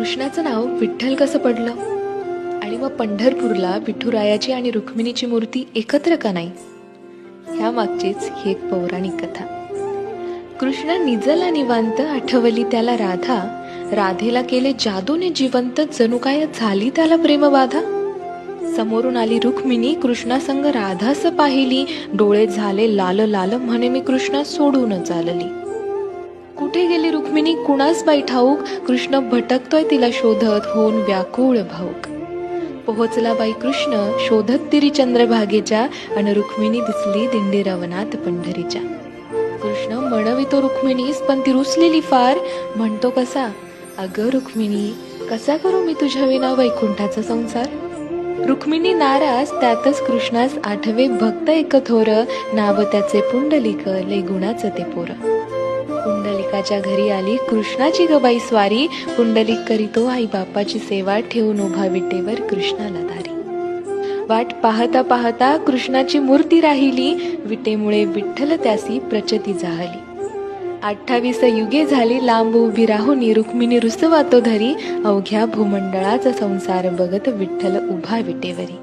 कृष्णाचं नाव विठ्ठल कसं पडलं आणि मग पंढरपूरला विठुरायाची आणि रुक्मिणीची मूर्ती एकत्र का नाही? ह्या मागचीच ही एक पौराणिक कथा. कृष्ण निजला निवांत, आठवली त्याला राधा. राधेला केले जादूने जिवंत, जणू काय झाली त्याला प्रेमबाधा. समोरून आली रुक्मिणी, कृष्णासंग राधास पाहिली. डोळे झाले लाल लाल, म्हणे मी कृष्णा सोडून चालली. कुठे गेली रुक्मिणी कुणास बाई ठाऊक, कृष्ण भटकतोय तिला शोधत, होऊन व्याकुळ भाऊक. पोहोचला बाई कृष्ण शोधत तिरी चंद्रभागेच्या, अन रुक्मिणी दिसली दिंडीरवनात पंढरीच्या. कृष्ण म्हणवितो रुक्मिणीस, पण ती रुसलेली फार. म्हणतो कसा, अगं रुक्मिणी कसा करू मी तुझ्या विना वैकुंठाचा संसार. रुक्मिणी नाराज, त्यातच कृष्णास आठवे भक्त एक थोर, नाव त्याचे पुंडलिक, लय गुणाचं ते पोर. पुंडलिकाच्या घरी आली कृष्णाची ग बाई स्वारी, पुंडलिक करीतो आई बापाची सेवा, ठेवून उभा विटेवर कृष्णाला दारी. वाट पाहता पाहता कृष्णाची मूर्ती राहिली, विटेमुळे विठ्ठल त्यासी प्रचती जाहली. 28 युगे झाली लांब उभी राहुनी, रुक्मिणी रुसवातो धरी, अवघ्या भूमंडळाचा संसार बघत विठ्ठल उभा विटेवरी.